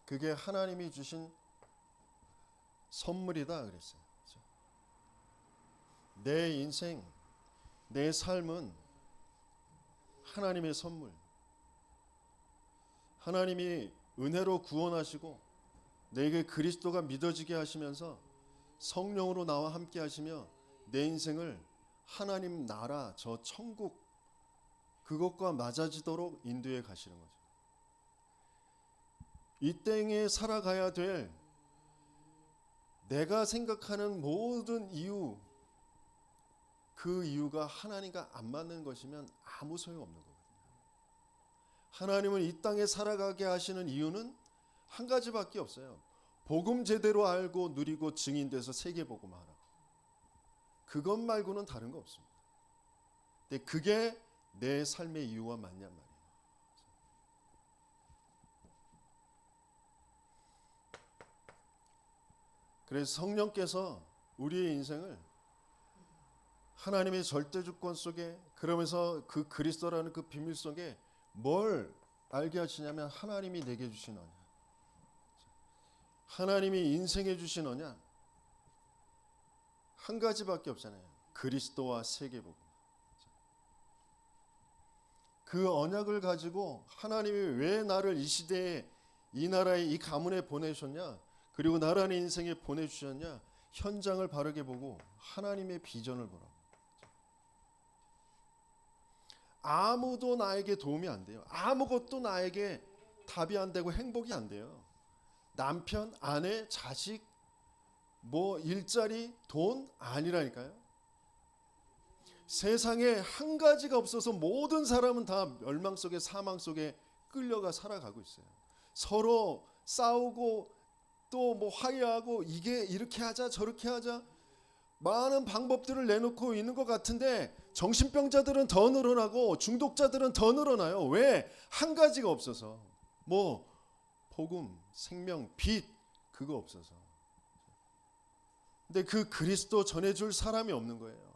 그게 하나님이 주신 선물이다 그랬어요. 내 인생, 내 삶은 하나님의 선물. 하나님이 은혜로 구원하시고 내게 그리스도가 믿어지게 하시면서 성령으로 나와 함께 하시며 내 인생을 하나님 나라, 저 천국, 그것과 맞아지도록 인도해 가시는 거죠. 이 땅에 살아가야 될 내가 생각하는 모든 이유, 그 이유가 하나님과 안 맞는 것이면 아무 소용없는 거거든요. 하나님은 이 땅에 살아가게 하시는 이유는 한 가지밖에 없어요. 복음 제대로 알고 누리고 증인돼서 세계복음하라. 그것 말고는 다른 거 없습니다. 근데 그게 내 삶의 이유와 맞냔 말이에요. 그래서 성령께서 우리의 인생을 하나님의 절대 주권 속에, 그러면서 그 그리스도라는 그 비밀 속에 뭘 알게 하시냐면 하나님이 내게 주신 언약, 하나님이 인생에 주신 언약 한 가지밖에 없잖아요. 그리스도와 세계복음. 그 언약을 가지고 하나님이 왜 나를 이 시대에 이 나라에 이 가문에 보내셨냐, 그리고 나라는 인생에 보내주셨냐, 현장을 바르게 보고 하나님의 비전을 보라고. 아무도 나에게 도움이 안 돼요. 아무것도 나에게 답이 안 되고 행복이 안 돼요. 남편, 아내, 자식, 뭐 일자리, 돈 아니라니까요. 세상에 한 가지가 없어서 모든 사람은 다 멸망 속에, 사망 속에 끌려가 살아가고 있어요. 서로 싸우고 또 뭐 화해하고 이게 이렇게 하자 저렇게 하자 많은 방법들을 내놓고 있는 것 같은데 정신병자들은 더 늘어나고 중독자들은 더 늘어나요. 왜? 한 가지가 없어서. 복음, 생명, 빛, 그거 없어서. 근데 그 그리스도 전해줄 사람이 없는 거예요.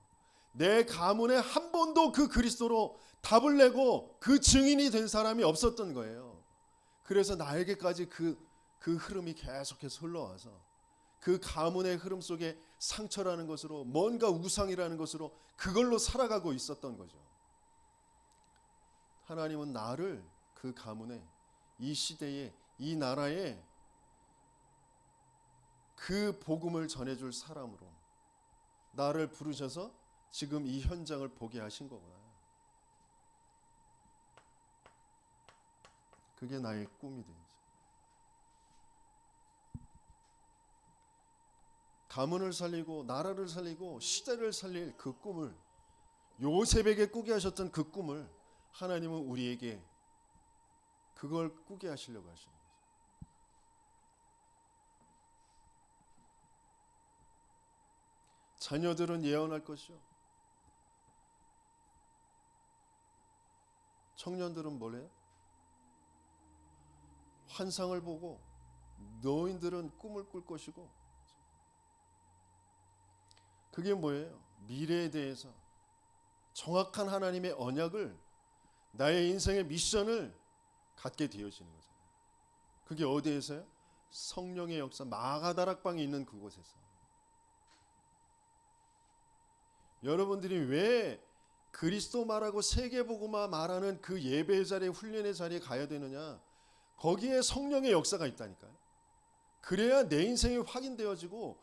내 가문에 한 번도 그 그리스도로 답을 내고 그 증인이 된 사람이 없었던 거예요. 그래서 나에게까지 그 흐름이 계속해서 흘러와서 그 가문의 흐름 속에 상처라는 것으로, 뭔가 우상이라는 것으로 그걸로 살아가고 있었던 거죠. 하나님은 나를 그 가문에, 이 시대에, 이 나라에 그 복음을 전해줄 사람으로 나를 부르셔서 지금 이 현장을 보게 하신 거구나. 그게 나의 꿈이 된 거죠. 가문을 살리고 나라를 살리고 시대를 살릴 그 꿈을, 요셉에게 꾸게 하셨던 그 꿈을 하나님은 우리에게 그걸 꾸게 하시려고 하시는 거죠. 자녀들은 예언할 것이요, 청년들은 뭐래요? 환상을 보고, 노인들은 꿈을 꿀 것이고. 그게 뭐예요? 미래에 대해서 정확한 하나님의 언약을, 나의 인생의 미션을 갖게 되어지는 거죠. 그게 어디에서요? 성령의 역사, 마가다락방에 있는 그곳에서. 여러분들이 왜 그리스도 말하고 세계복음화 말하는 그 예배 자리에, 훈련의 자리에 가야 되느냐? 거기에 성령의 역사가 있다니까요. 그래야 내 인생이 확인되어지고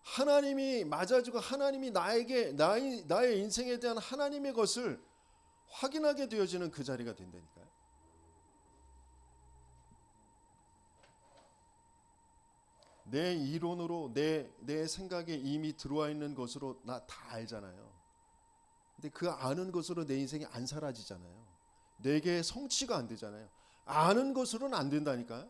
하나님이 맞아주고 하나님이 나에게 나의 인생에 대한 하나님의 것을 확인하게 되어지는 그 자리가 된다니까요. 내 이론으로 내 생각에 이미 들어와 있는 것으로 나 다 알잖아요. 근데 그 아는 것으로 내 인생이 안 사라지잖아요. 내게 성취가 안 되잖아요. 아는 것으로는 안 된다니까요.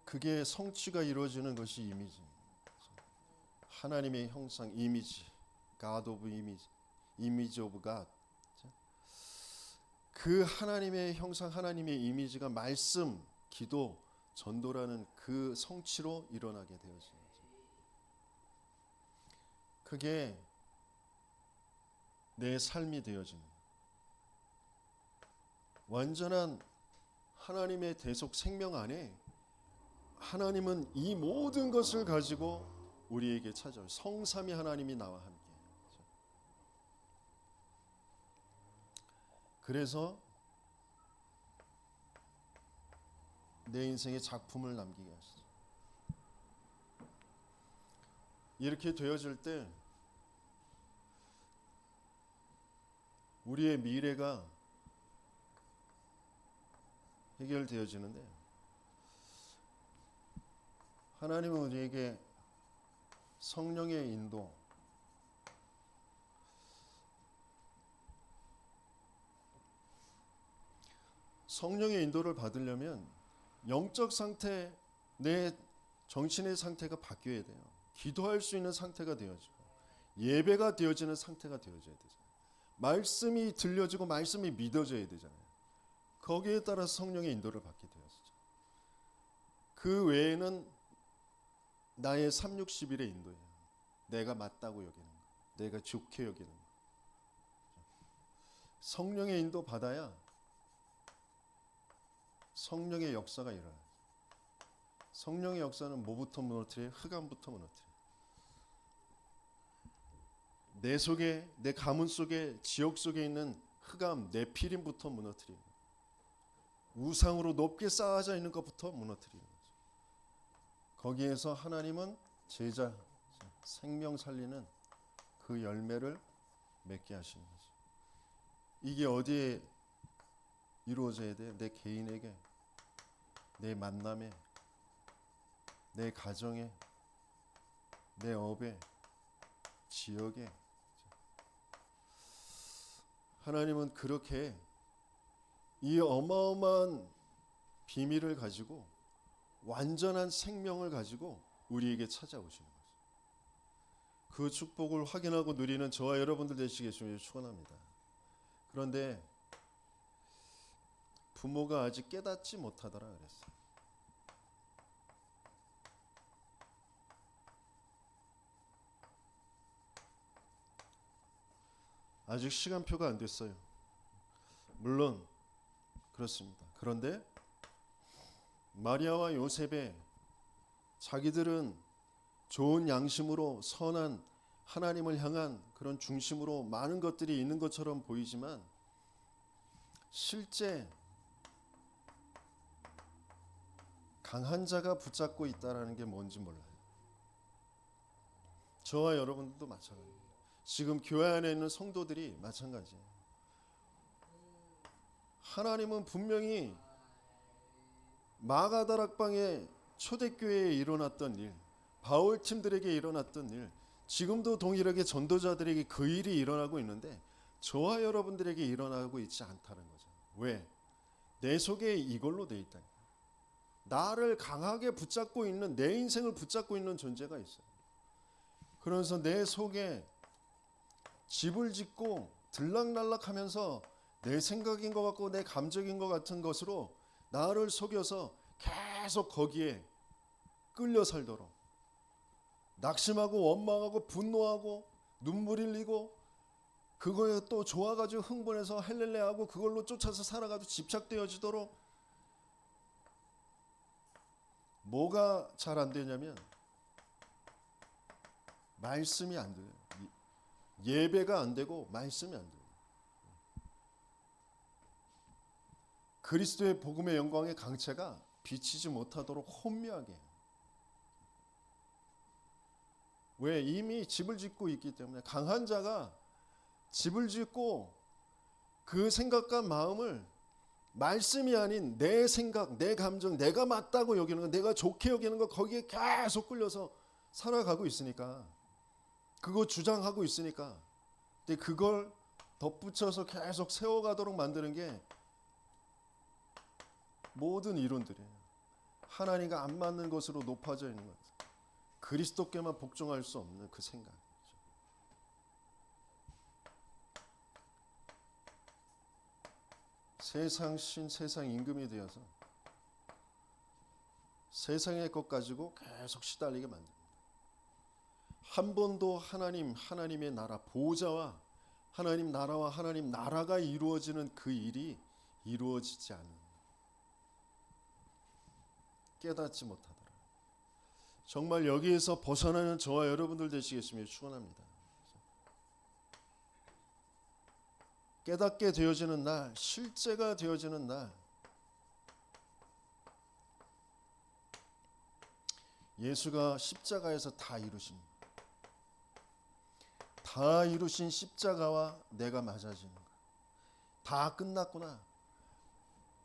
그게 성취가 이루어지는 것이 이미지입니다. 하나님의 형상, 이미지, God of Image, Image of God. 그 하나님의 형상, 하나님의 이미지가 말씀, 기도, 전도라는 그 성취로 일어나게 되어지는 거죠. 그게 내 삶이 되어지는, 완전한 하나님의 대속 생명 안에 하나님은 이 모든 것을 가지고 우리에게 찾아올 성삼위 하나님이 나와 함께. 그래서 내 인생의 작품을 남기게 하시죠. 이렇게 되어질 때 우리의 미래가 해결되어지는데, 하나님은 우리에게 성령의 인도, 성령의 인도를 받으려면 영적 상태, 내 정신의 상태가 바뀌어야 돼요. 기도할 수 있는 상태가 되어지고 예배가 되어지는 상태가 되어져야 되잖아요. 말씀이 들려지고 말씀이 믿어져야 되잖아요. 거기에 따라 성령의 인도를 받게 되어지죠. 그 외에는 나의 360일의 인도예요. 내가 맞다고 여기는 거, 내가 좋게 여기는 거. 성령의 인도 받아야 성령의 역사가 일어나요. 성령의 역사는 뭐부터 무너뜨려요? 흑암부터 무너뜨려요. 내 속에, 내 가문 속에, 지역 속에 있는 흑암, 네피림부터 무너뜨려요. 우상으로 높게 쌓아져 있는 것부터 무너뜨리는 거죠. 거기에서 하나님은 제자, 생명 살리는 그 열매를 맺게 하시는 거죠. 이게 어디에 이루어져야 돼요? 내 개인에게, 내 만남에, 내 가정에, 내 업에, 지역에. 하나님은 그렇게 이 어마어마한 비밀을 가지고, 완전한 생명을 가지고 우리에게 찾아오시는 거죠. 그 축복을 확인하고 누리는 저와 여러분들 되시길 축원합니다. 그런데 부모가 아직 깨닫지 못하더라 그랬어요. 아직 시간표가 안 됐어요. 물론 그렇습니다. 그런데 마리아와 요셉의 자기들은 좋은 양심으로 선한 하나님을 향한 그런 중심으로 많은 것들이 있는 것처럼 보이지만 실제 강한 자가 붙잡고 있다는 게 뭔지 몰라요. 저와 여러분들도 마찬가지입니다. 지금 교회 안에 있는 성도들이 마찬가지예요. 하나님은 분명히 마가다락방의 초대교회에 일어났던 일, 바울 팀들에게 일어났던 일, 지금도 동일하게 전도자들에게 그 일이 일어나고 있는데 저와 여러분들에게 일어나고 있지 않다는 거죠. 왜? 내 속에 이걸로 돼 있다. 나를 강하게 붙잡고 있는, 내 인생을 붙잡고 있는 존재가 있어요. 그래서 내 속에 집을 짓고 들락날락하면서 내 생각인 것 같고 내 감정인 것 같은 것으로 나를 속여서 계속 거기에 끌려 살도록 낙심하고 원망하고 분노하고 눈물 흘리고 그거에 또 좋아가지고 흥분해서 헬렐레하고 그걸로 쫓아서 살아가지고 집착되어지도록 뭐가 잘 안 되냐면 말씀이 안 돼요. 예배가 안 되고 말씀이 안 돼요. 그리스도의 복음의 영광의 강체가 비치지 못하도록 혼미하게 해요. 왜? 이미 집을 짓고 있기 때문에. 강한 자가 집을 짓고 그 생각과 마음을 말씀이 아닌 내 생각, 내 감정, 내가 맞다고 여기는 거, 내가 좋게 여기는 거 거기에 계속 끌려서 살아가고 있으니까, 그거 주장하고 있으니까, 근데 그걸 덧붙여서 계속 세워가도록 만드는 게 모든 이론들이에요. 하나님과 안 맞는 것으로 높아져 있는 것, 그리스도께만 복종할 수 없는 그 생각. 세상 신, 세상 임금이 되어서 세상의 것 가지고 계속 시달리게 만듭니다. 한 번도 하나님의 나라, 보좌와 하나님 나라와 하나님 나라가 이루어지는 그 일이 이루어지지 않은, 깨닫지 못하더라. 정말 여기에서 벗어나는 저와 여러분들 되시겠으면 축원합니다. 깨닫게 되어지는 날, 실제가 되어지는 날, 예수가 십자가에서 다 이루신 십자가와 내가 맞아지는 거야. 다 끝났구나.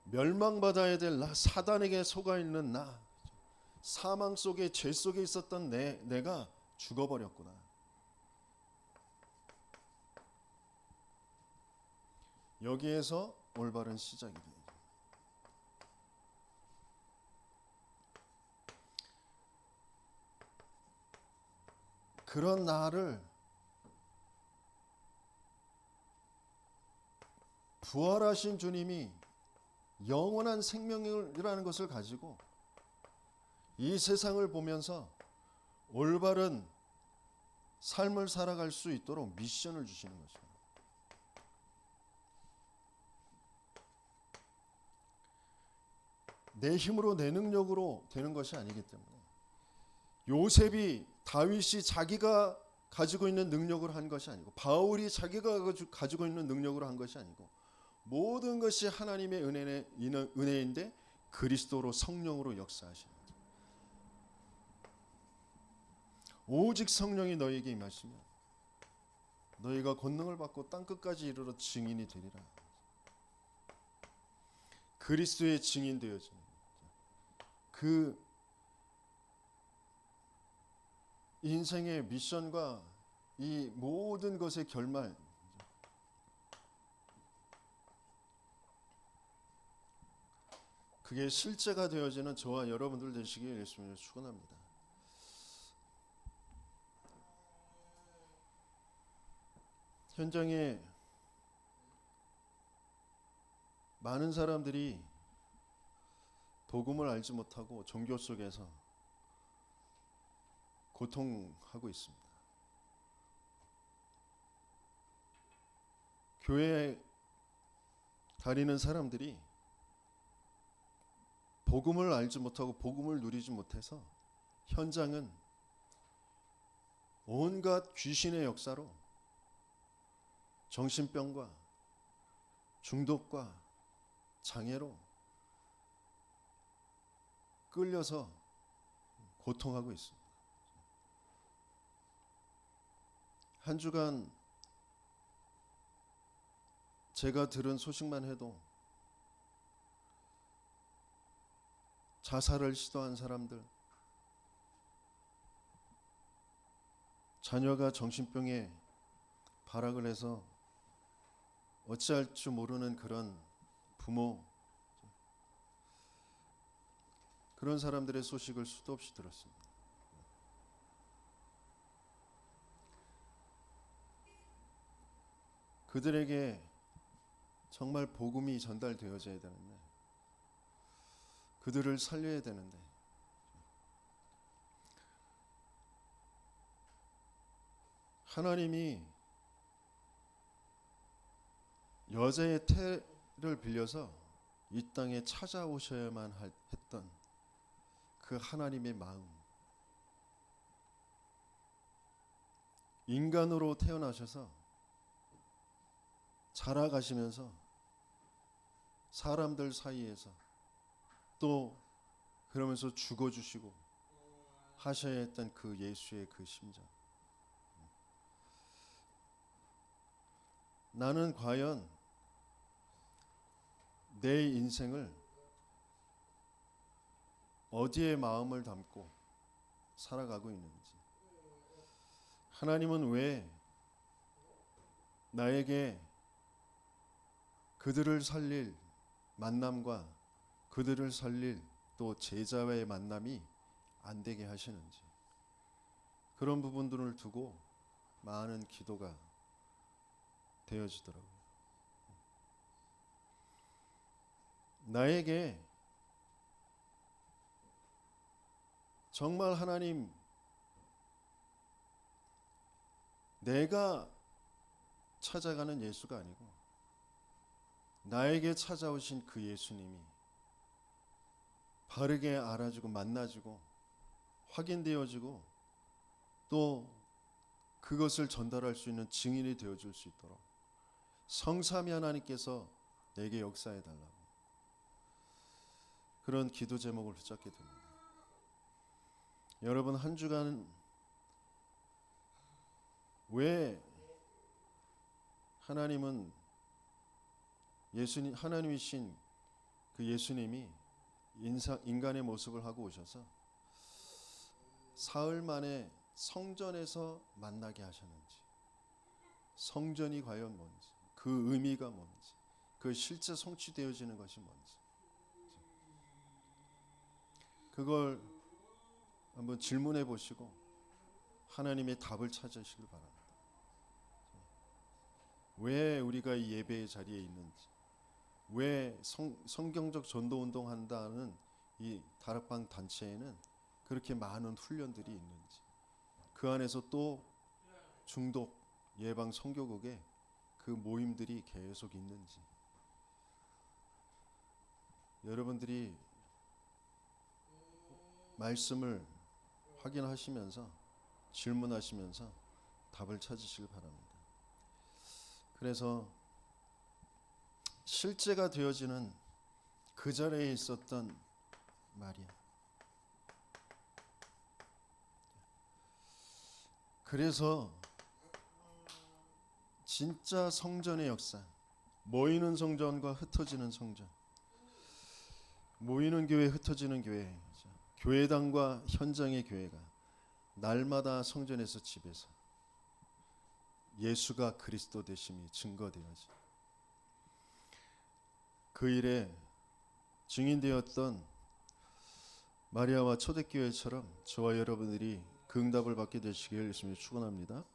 멸망받아야 될 나, 사단에게 속아 있는 나, 사망 속에 죄 속에 있었던 내가 죽어버렸구나. 여기에서 올바른 시작이 돼요. 그런 나를 부활하신 주님이 영원한 생명이라는 것을 가지고 이 세상을 보면서 올바른 삶을 살아갈 수 있도록 미션을 주시는 거죠. 내 힘으로 내 능력으로 되는 것이 아니기 때문에, 요셉이, 다윗이 자기가 가지고 있는 능력으로 한 것이 아니고, 바울이 자기가 가지고 있는 능력으로 한 것이 아니고, 모든 것이 하나님의 은혜인데 그리스도로, 성령으로 역사하시는 거죠. 오직 성령이 너희에게 임하시면 너희가 권능을 받고 땅끝까지 이르러 증인이 되리라. 그리스도의 증인 되어지는 그 인생의 미션과 이 모든 것의 결말, 그게 실제가 되어지는 저와 여러분들 되시길 예수님을 축원합니다. 현장에 많은 사람들이 복음을 알지 못하고 종교 속에서 고통하고 있습니다. 교회에 다니는 사람들이 복음을 알지 못하고 복음을 누리지 못해서 현장은 온갖 귀신의 역사로 정신병과 중독과 장애로 끌려서 고통하고 있습니다. 한 주간 제가 들은 소식만 해도 자살을 시도한 사람들, 자녀가 정신병에 발악을 해서 어찌할 줄 모르는 그런 부모, 그런 사람들의 소식을 수도 없이 들었습니다. 그들에게 정말 복음이 전달되어져야 되는데, 그들을 살려야 되는데, 하나님이 여자의 태를 빌려서 이 땅에 찾아오셔야만 했던 그 하나님의 마음, 인간으로 태어나셔서 자라가시면서 사람들 사이에서 또 그러면서 죽어주시고 하셔야 했던 그 예수의 그 심정, 나는 과연 내 인생을 어디에 마음을 담고 살아가고 있는지, 하나님은 왜 나에게 그들을 살릴 만남과 그들을 살릴 또 제자와의 만남이 안 되게 하시는지, 그런 부분들을 두고 많은 기도가 되어지더라고요. 나에게 정말 하나님, 내가 찾아가는 예수가 아니고 나에게 찾아오신 그 예수님이 바르게 알아주고 만나지고 확인되어지고 또 그것을 전달할 수 있는 증인이 되어줄 수 있도록 성삼위 하나님께서 내게 역사해 달라고, 그런 기도 제목을 붙잡게 됩니다. 여러분, 한 주간 왜 하나님은 하나님이신 그 예수님이 인간의 모습을 하고 오셔서 사흘 만에 성전에서 만나게 하셨는지, 성전이 과연 뭔지, 그 의미가 뭔지, 그 실제 성취되어지는 것이 뭔지, 그걸 한번 질문해 보시고 하나님의 답을 찾으시길 바랍니다. 왜 우리가 이 예배의 자리에 있는지, 왜 성경적 전도 운동한다는 이 다락방 단체에는 그렇게 많은 훈련들이 있는지, 그 안에서 또 중독 예방 선교국의 그 모임들이 계속 있는지, 여러분들이 말씀을 확인하시면서 질문하시면서 답을 찾으시길 바랍니다. 그래서 실제가 되어지는 그 자리에 있었던 마리아, 그래서 진짜 성전의 역사, 모이는 성전과 흩어지는 성전, 모이는 교회, 흩어지는 교회, 교회당과 현장의 교회가 날마다 성전에서 집에서 예수가 그리스도 되심이 증거되어지, 그 일에 증인되었던 마리아와 초대교회처럼 저와 여러분들이 그 응답을 받게 되시길 예수님이 축원합니다.